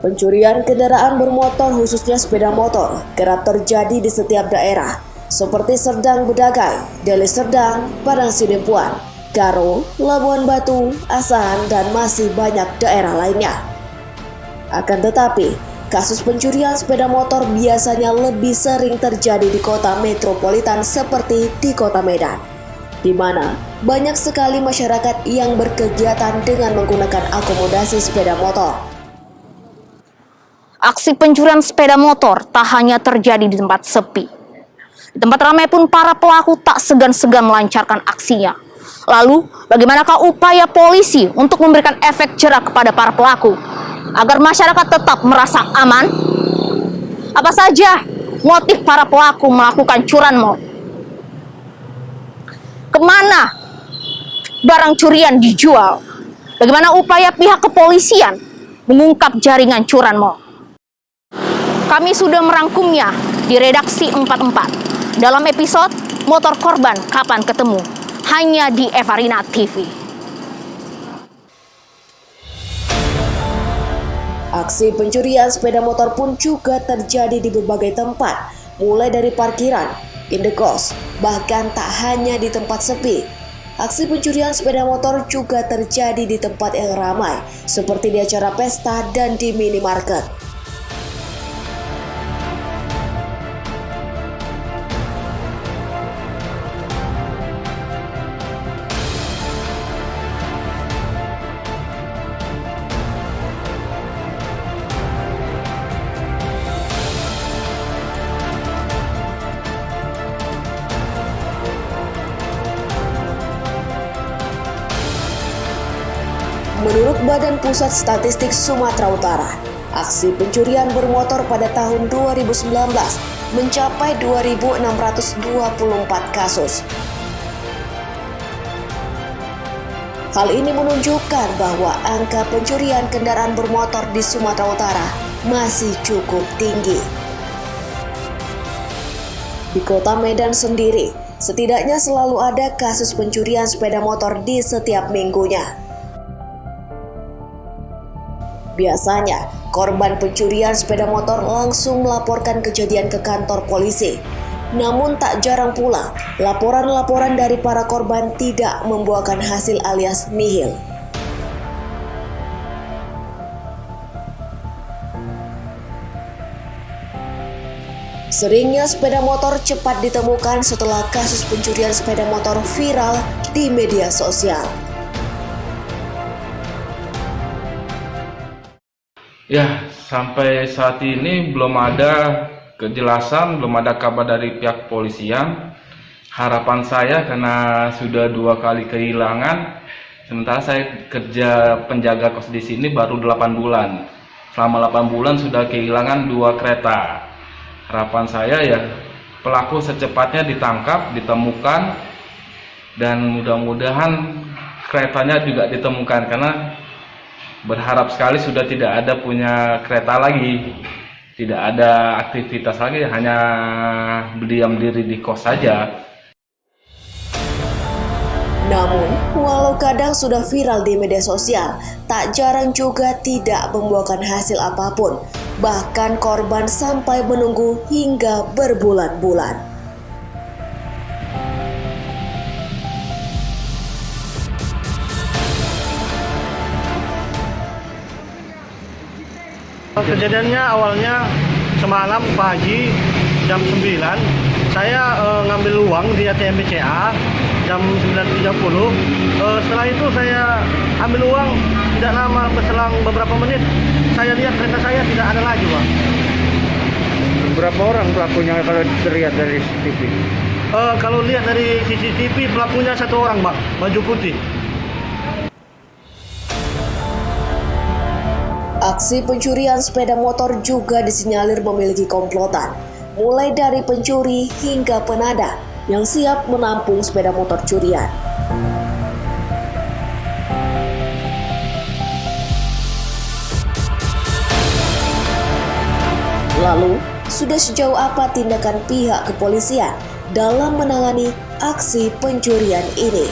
Pencurian kendaraan bermotor khususnya sepeda motor kerap terjadi di setiap daerah seperti Serdang Bedagai, Deli Serdang, Padang Sidempuan, Karo, Labuan Batu, Asahan, dan masih banyak daerah lainnya. Akan tetapi, kasus pencurian sepeda motor biasanya lebih sering terjadi di kota metropolitan seperti di kota Medan, di mana banyak sekali masyarakat yang berkegiatan dengan menggunakan akomodasi sepeda motor. Aksi pencurian sepeda motor tak hanya terjadi di tempat sepi. Di tempat ramai pun para pelaku tak segan-segan melancarkan aksinya. Lalu, bagaimanakah upaya polisi untuk memberikan efek jera kepada para pelaku agar masyarakat tetap merasa aman? Apa saja motif para pelaku melakukan curanmor? Kemana barang curian dijual? Bagaimana upaya pihak kepolisian mengungkap jaringan curanmor? Kami sudah merangkumnya di Redaksi 44 dalam episode Motor Korban Kapan Ketemu, hanya di Evarina TV. Aksi pencurian sepeda motor pun juga terjadi di berbagai tempat, mulai dari parkiran, indekos, bahkan tak hanya di tempat sepi. Aksi pencurian sepeda motor juga terjadi di tempat yang ramai, seperti di acara pesta dan di minimarket. Menurut Badan Pusat Statistik Sumatera Utara, aksi pencurian bermotor pada tahun 2019 mencapai 2.624 kasus. Hal ini menunjukkan bahwa angka pencurian kendaraan bermotor di Sumatera Utara masih cukup tinggi. Di kota Medan sendiri, setidaknya selalu ada kasus pencurian sepeda motor di setiap minggunya. Biasanya, korban pencurian sepeda motor langsung melaporkan kejadian ke kantor polisi. Namun tak jarang pula, laporan-laporan dari para korban tidak membuahkan hasil alias nihil. Seringnya sepeda motor cepat ditemukan setelah kasus pencurian sepeda motor viral di media sosial. Ya, sampai saat ini belum ada kejelasan, belum ada kabar dari pihak polisian. Harapan saya karena sudah 2 kali kehilangan, sementara saya kerja penjaga kos di sini baru 8 bulan. Selama 8 bulan sudah kehilangan 2 kereta. Harapan saya ya pelaku secepatnya ditangkap, ditemukan, dan mudah-mudahan keretanya juga ditemukan karena berharap sekali sudah tidak ada punya kereta lagi, tidak ada aktivitas lagi, hanya berdiam diri di kos saja. Namun, walau kadang sudah viral di media sosial, tak jarang juga tidak membuahkan hasil apapun. Bahkan korban sampai menunggu hingga berbulan-bulan. Kejadiannya awalnya semalam pagi jam 9 saya ngambil uang di ATM BCA jam 9.30. Setelah itu saya ambil uang, tidak lama berselang beberapa menit saya lihat kereta saya tidak ada lagi, Pak. Berapa orang pelakunya kalau terlihat dari CCTV? Kalau lihat dari CCTV pelakunya 1 orang, Pak, baju putih. Aksi pencurian sepeda motor juga disinyalir memiliki komplotan, mulai dari pencuri hingga penada yang siap menampung sepeda motor curian. Lalu, sudah sejauh apa tindakan pihak kepolisian dalam menangani aksi pencurian ini?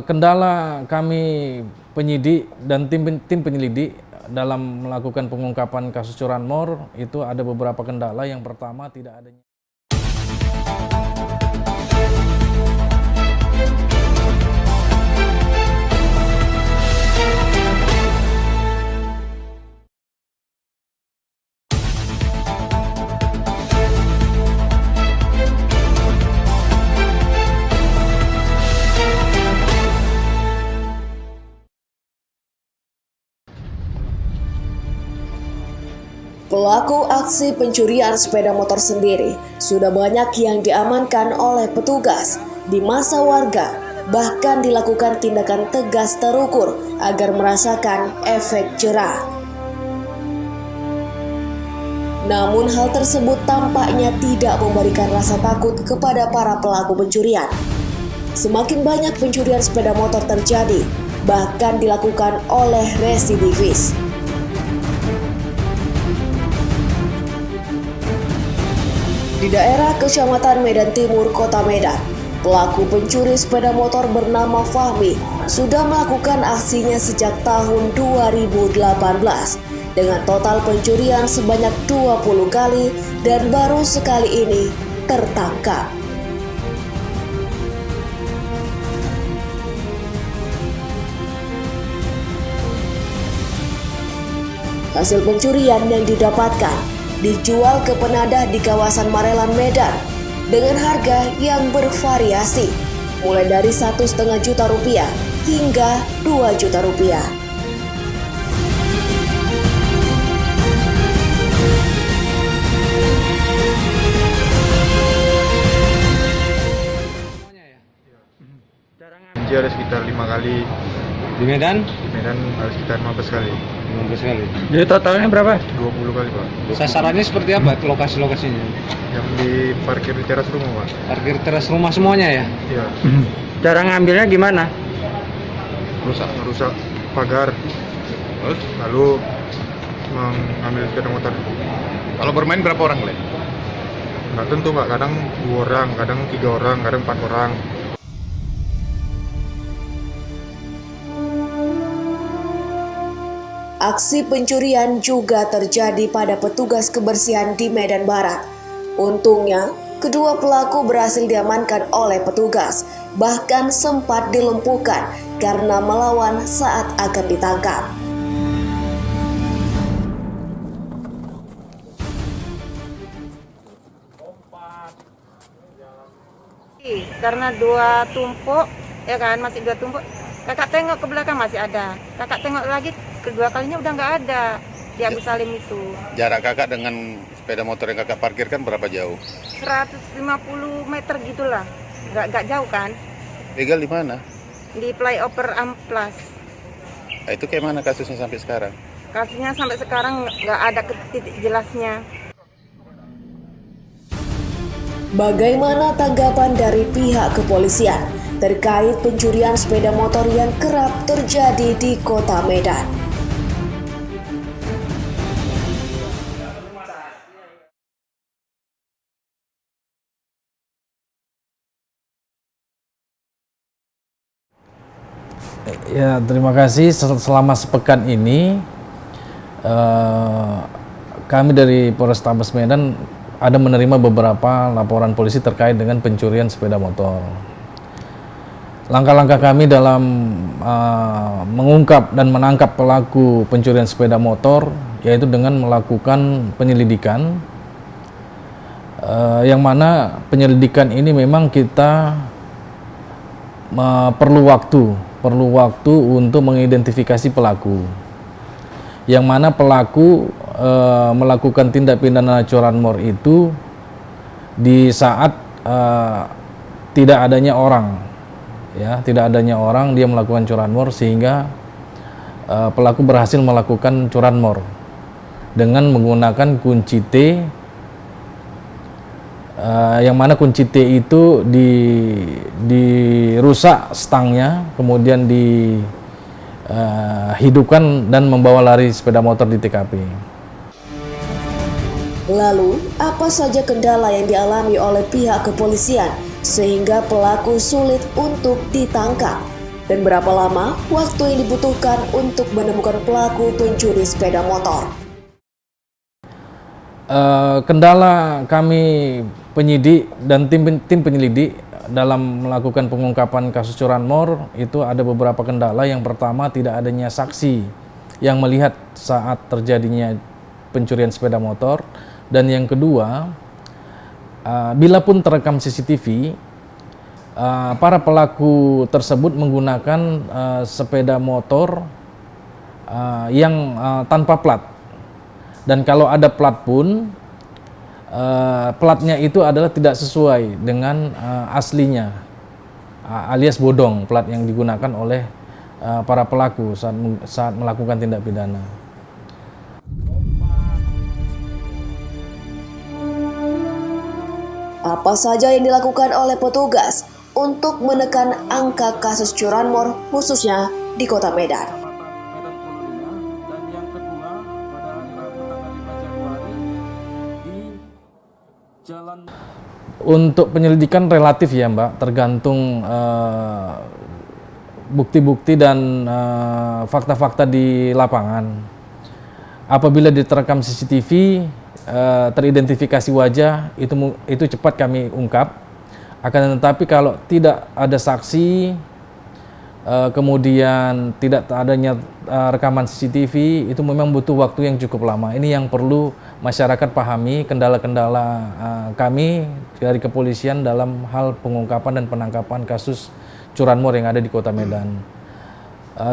Kendala kami penyidik dan tim penyelidik dalam melakukan pengungkapan kasus curanmor itu ada beberapa kendala. Yang pertama, tidak adanya pelaku aksi pencurian sepeda motor sendiri sudah banyak yang diamankan oleh petugas. Di masa warga bahkan dilakukan tindakan tegas terukur agar merasakan efek jerah. Namun hal tersebut tampaknya tidak memberikan rasa takut kepada para pelaku pencurian. Semakin banyak pencurian sepeda motor terjadi, bahkan dilakukan oleh residivis. Di daerah Kecamatan Medan Timur, Kota Medan, pelaku pencuri sepeda motor bernama Fahmi sudah melakukan aksinya sejak tahun 2018 dengan total pencurian sebanyak 20 kali dan baru sekali ini tertangkap. Hasil pencurian yang didapatkan dijual ke penadah di kawasan Marelan, Medan dengan harga yang bervariasi mulai dari 1,5 juta rupiah hingga 2 juta rupiah. Ada sekitar 5 kali. Di Medan? Di Medan ada sekitar 15 kali. 15 kali. Jadi totalnya berapa? 20 kali, Pak. Sasarannya seperti apa lokasi-lokasinya? Yang di parkir di teras rumah, Pak. Parkir teras rumah semuanya ya? Iya. Cara ngambilnya gimana? Merusak pagar. Terus? Lalu mengambil sepeda motor. Kalau bermain berapa orang, Le? Nggak tentu, Pak. Kadang 2 orang, kadang 3 orang, kadang 4 orang. Aksi pencurian juga terjadi pada petugas kebersihan di Medan Barat. Untungnya, kedua pelaku berhasil diamankan oleh petugas, bahkan sempat dilumpuhkan karena melawan saat akan ditangkap. Karena 2 tumpuk, ya kan, masih 2 tumpuk. Kakak tengok ke belakang masih ada. Kakak tengok lagi, kedua kalinya udah nggak ada di Agus Salim itu. Jarak kakak dengan sepeda motor yang kakak parkirkan berapa jauh? 150 meter gitulah, nggak jauh kan? Legal di mana? Di flyover Amplas. Nah, itu kayak mana kasusnya sampai sekarang? Kasusnya sampai sekarang nggak ada titik jelasnya. Bagaimana tanggapan dari pihak kepolisian terkait pencurian sepeda motor yang kerap terjadi di Kota Medan? Ya, terima kasih. Selama sepekan ini kami dari Polrestabes Medan ada menerima beberapa laporan polisi terkait dengan pencurian sepeda motor. Langkah-langkah kami dalam mengungkap dan menangkap pelaku pencurian sepeda motor yaitu dengan melakukan penyelidikan, yang mana penyelidikan ini memang kita perlu waktu untuk mengidentifikasi pelaku, yang mana pelaku melakukan tindak pidana curanmor itu di saat tidak adanya orang. Ya, tidak adanya orang, dia melakukan curanmor sehingga pelaku berhasil melakukan curanmor dengan menggunakan kunci T, yang mana kunci T itu dirusak stangnya, kemudian dihidupkan dan membawa lari sepeda motor di TKP. Lalu, apa saja kendala yang dialami oleh pihak kepolisian sehingga pelaku sulit untuk ditangkap? Dan berapa lama waktu yang dibutuhkan untuk menemukan pelaku pencuri sepeda motor? Kendala kami penyidik dan tim penyelidik dalam melakukan pengungkapan kasus curanmor itu ada beberapa kendala. Yang pertama, tidak adanya saksi yang melihat saat terjadinya pencurian sepeda motor. Dan yang kedua, bila pun terekam CCTV, para pelaku tersebut menggunakan sepeda motor yang tanpa plat. Dan kalau ada plat pun, platnya itu adalah tidak sesuai dengan aslinya, alias bodong plat yang digunakan oleh para pelaku saat melakukan tindak pidana. Apa saja yang dilakukan oleh petugas untuk menekan angka kasus curanmor khususnya di Kota Medan? Untuk penyelidikan relatif ya Mbak, tergantung bukti-bukti dan fakta-fakta di lapangan. Apabila diterekam CCTV, teridentifikasi wajah, itu cepat kami ungkap. Akan tetapi kalau tidak ada saksi, kemudian tidak adanya rekaman CCTV, itu memang butuh waktu yang cukup lama. Ini yang perlu masyarakat pahami, kendala-kendala kami dari kepolisian dalam hal pengungkapan dan penangkapan kasus curanmor yang ada di Kota Medan.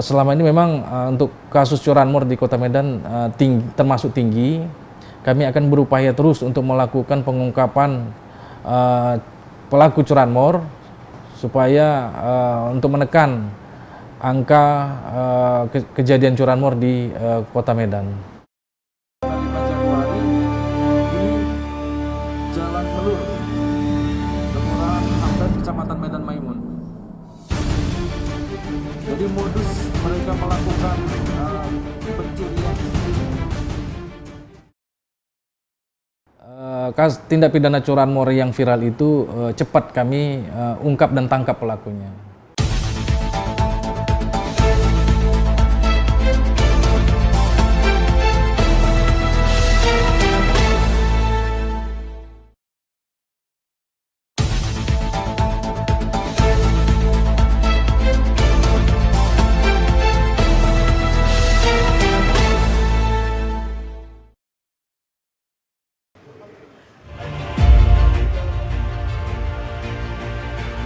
Selama ini memang untuk kasus curanmor di Kota Medan termasuk tinggi. Kami akan berupaya terus untuk melakukan pengungkapan pelaku curanmor supaya untuk menekan angka kejadian curanmor di Kota Medan. Jalan Melur, Kelurahan Hamdan, Kecamatan Medan Maimun. Jadi modus mereka melakukan pencurian. Tindak pidana curanmor yang viral itu cepat kami ungkap dan tangkap pelakunya.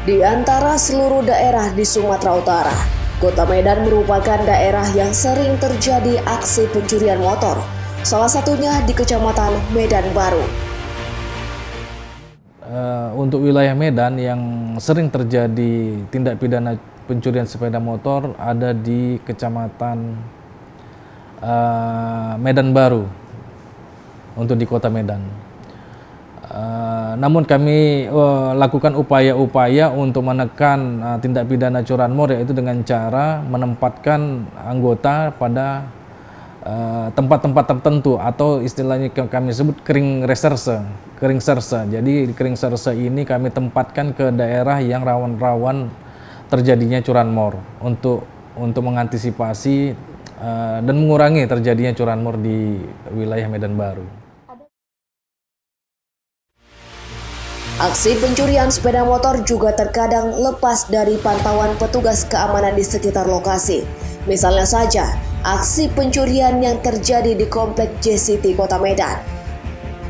Di antara seluruh daerah di Sumatera Utara, Kota Medan merupakan daerah yang sering terjadi aksi pencurian motor, salah satunya di Kecamatan Medan Baru. Untuk wilayah Medan yang sering terjadi tindak pidana pencurian sepeda motor ada di Kecamatan Medan Baru untuk di Kota Medan. Namun kami lakukan upaya-upaya untuk menekan tindak pidana curanmor, yaitu dengan cara menempatkan anggota pada tempat-tempat tertentu atau istilahnya kami sebut kering reserse. Jadi di kering reserse ini kami tempatkan ke daerah yang rawan-rawan terjadinya curanmor untuk mengantisipasi dan mengurangi terjadinya curanmor di wilayah Medan Baru. Aksi pencurian sepeda motor juga terkadang lepas dari pantauan petugas keamanan di sekitar lokasi. Misalnya saja, aksi pencurian yang terjadi di Komplek JCT Kota Medan.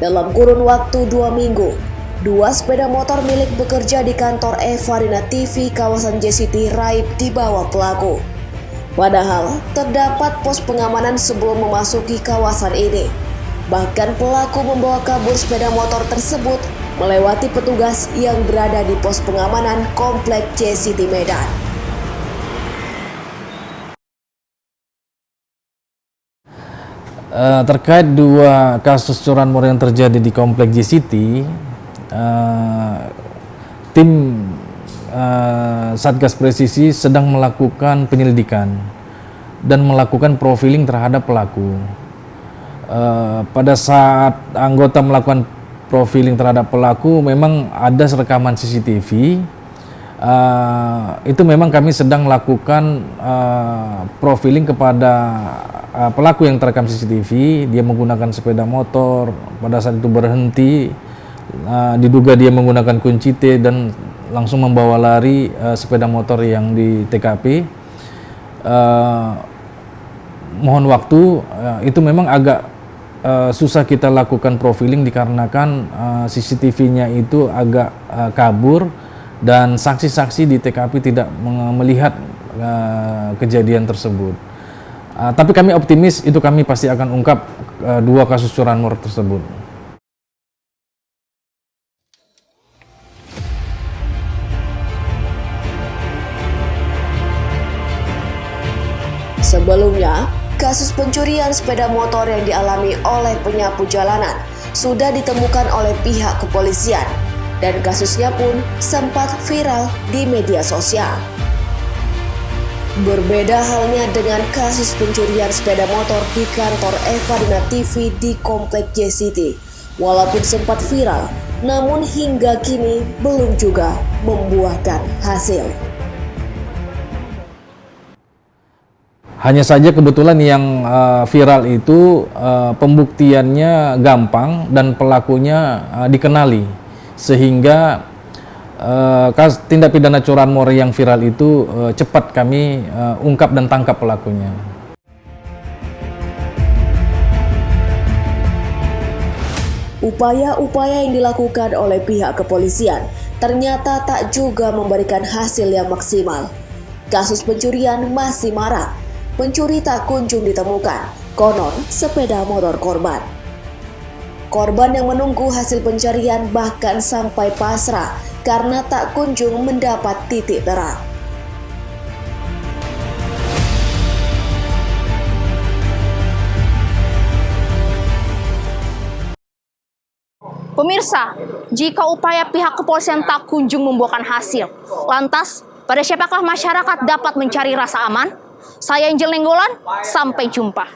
Dalam kurun waktu 2 minggu, 2 sepeda motor milik bekerja di kantor Evarina TV kawasan JCT raib dibawa pelaku. Padahal terdapat pos pengamanan sebelum memasuki kawasan ini. Bahkan pelaku membawa kabur sepeda motor tersebut melewati petugas yang berada di pos pengamanan Komplek JCT Medan. Terkait 2 kasus curanmor yang terjadi di Komplek JCT, tim Satgas Presisi sedang melakukan penyelidikan dan melakukan profiling terhadap pelaku. Pada saat anggota melakukan profiling terhadap pelaku, memang ada rekaman CCTV Itu memang kami sedang lakukan profiling kepada pelaku yang terekam CCTV. Dia menggunakan sepeda motor, pada saat itu berhenti, diduga dia menggunakan kunci T dan langsung membawa lari sepeda motor yang di TKP. Mohon waktu, itu memang agak susah kita lakukan profiling dikarenakan CCTV-nya itu agak kabur dan saksi-saksi di TKP tidak melihat kejadian tersebut. Tapi kami optimis itu kami pasti akan ungkap 2 kasus curanmor tersebut. Sebelumnya, kasus pencurian sepeda motor yang dialami oleh penyapu jalanan sudah ditemukan oleh pihak kepolisian dan kasusnya pun sempat viral di media sosial. Berbeda halnya dengan kasus pencurian sepeda motor di kantor Evadina TV di Komplek J-City. Walaupun sempat viral, namun hingga kini belum juga membuahkan hasil. Hanya saja kebetulan yang viral itu pembuktiannya gampang dan pelakunya dikenali, sehingga tindak pidana curanmor yang viral itu cepat kami ungkap dan tangkap pelakunya. Upaya-upaya yang dilakukan oleh pihak kepolisian ternyata tak juga memberikan hasil yang maksimal. Kasus pencurian masih marak, pencuri tak kunjung ditemukan, konon sepeda motor korban. Korban yang menunggu hasil pencarian bahkan sampai pasrah karena tak kunjung mendapat titik terang. Pemirsa, jika upaya pihak kepolisian tak kunjung membuahkan hasil, lantas pada siapakah masyarakat dapat mencari rasa aman? Saya Angel Nenggolan, sampai jumpa.